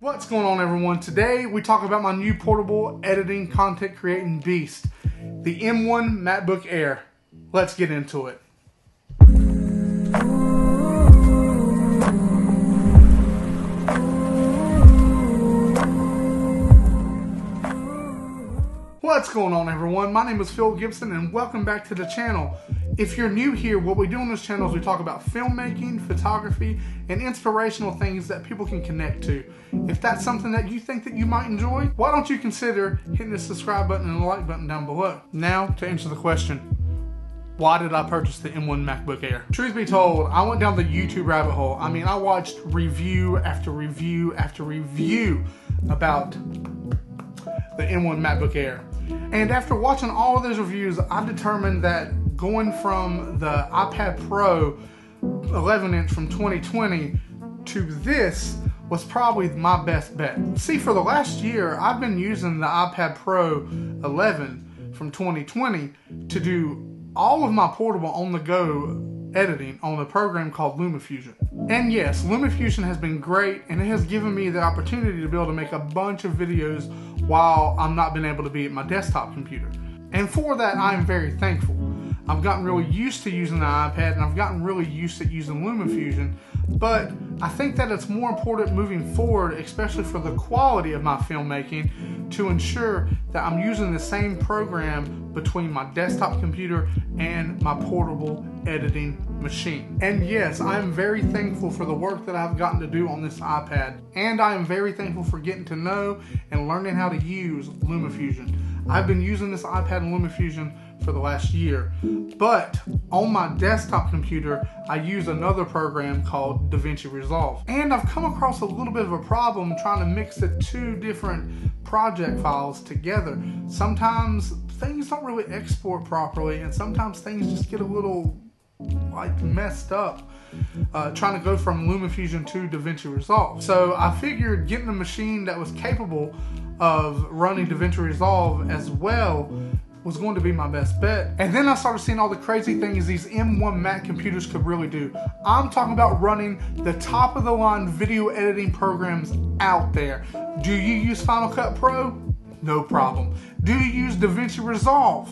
What's going on, everyone? Today we talk about my new portable editing content creating beast, the M1 MacBook Air. Let's get into it. What's going on, everyone? My name is Phillip Gibson and welcome back to the channel. If you're new here, what we do on this channel is we talk about filmmaking, photography, and inspirational things that people can connect to. If that's something that you think that you might enjoy, why don't you consider hitting the subscribe button and the like button down below. Now, to answer the question, why did I purchase the M1 MacBook Air? Truth be told, I went down the YouTube rabbit hole. I mean, I watched review after review after review about the M1 MacBook Air. And after watching all of those reviews, I determined that going from the iPad Pro 11-inch from 2020 to this was probably my best bet. See, for the last year, I've been using the iPad Pro 11 from 2020 to do all of my portable on-the-go editing on a program called LumaFusion. And yes, LumaFusion has been great, and it has given me the opportunity to be able to make a bunch of videos while I'm not been able to be at my desktop computer. And for that, I'm very thankful. I've gotten really used to using the iPad, and I've gotten really used to using LumaFusion, but I think that it's more important moving forward, especially for the quality of my filmmaking, to ensure that I'm using the same program between my desktop computer and my portable editing machine. And yes, I am very thankful for the work that I've gotten to do on this iPad, and I am very thankful for getting to know and learning how to use LumaFusion. I've been using this iPad and LumaFusion for the last year, but on my desktop computer I use another program called DaVinci Resolve, and I've come across a little bit of a problem trying to mix the two different project files together. Sometimes things don't really export properly, and sometimes things just get a little messed up trying to go from LumaFusion to DaVinci Resolve. So I figured getting a machine that was capable of running DaVinci Resolve as well was going to be my best bet. And then I started seeing all the crazy things these M1 Mac computers could really do. I'm talking about running the top of the line video editing programs out there. Do you use Final Cut Pro? No problem. Do you use DaVinci Resolve?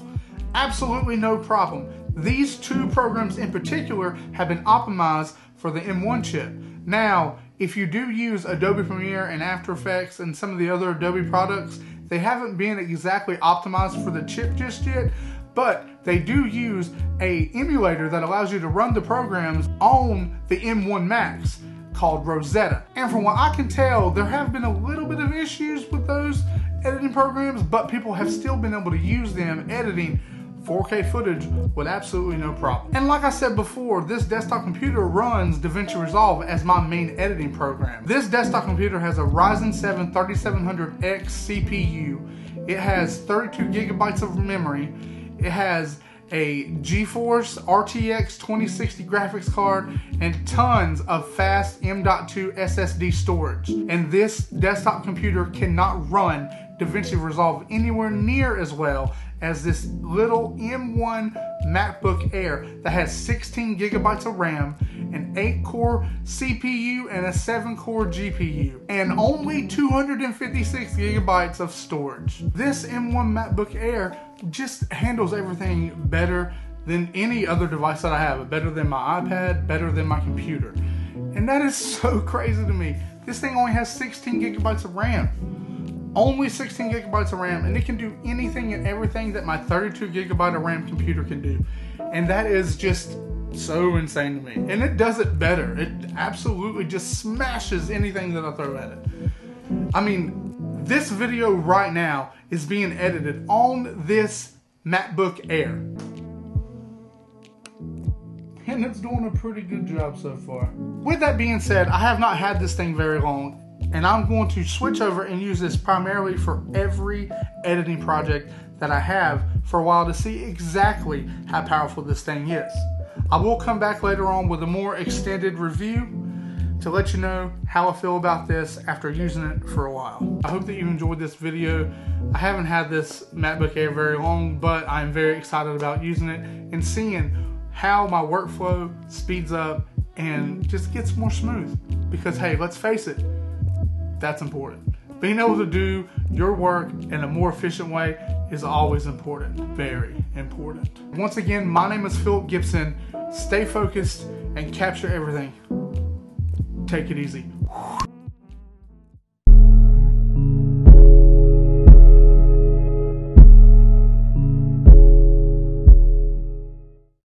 Absolutely no problem. These two programs in particular have been optimized for the M1 chip. Now, if you do use Adobe Premiere and After Effects and some of the other Adobe products, they haven't been exactly optimized for the chip just yet, but they do use an emulator that allows you to run the programs on the M1 Macs called Rosetta. And from what I can tell, there have been a little bit of issues with those editing programs, but people have still been able to use them editing 4K footage with absolutely no problem. And like I said before, this desktop computer runs DaVinci Resolve as my main editing program. This desktop computer has a Ryzen 7 3700X CPU. It has 32 gigabytes of memory. It has a GeForce RTX 2060 graphics card and tons of fast M.2 SSD storage. And this desktop computer cannot run DaVinci Resolve anywhere near as well as this little M1 MacBook Air that has 16 gigabytes of RAM, an 8-core CPU, and a 7-core GPU, and only 256 gigabytes of storage. This M1 MacBook Air just handles everything better than any other device that I have, better than my iPad, better than my computer. And that is so crazy to me. This thing only has 16 gigabytes of RAM. Only 16 gigabytes of RAM, and it can do anything and everything that my 32 gigabyte of RAM computer can do. And that is just so insane to me. And it does it better. It absolutely just smashes anything that I throw at it. I mean, this video right now is being edited on this MacBook Air. And it's doing a pretty good job so far. With that being said, I have not had this thing very long, and I'm going to switch over and use this primarily for every editing project that I have for a while to see exactly how powerful this thing is. I will come back later on with a more extended review to let you know how I feel about this after using it for a while. I hope that you enjoyed this video. I haven't had this MacBook Air very long, but I'm very excited about using it and seeing how my workflow speeds up and just gets more smooth. Because hey, let's face it, That's important. Being able to do your work in a more efficient way is always important, very important. Once again, my name is Phillip Gibson. Stay focused and capture everything. Take it easy.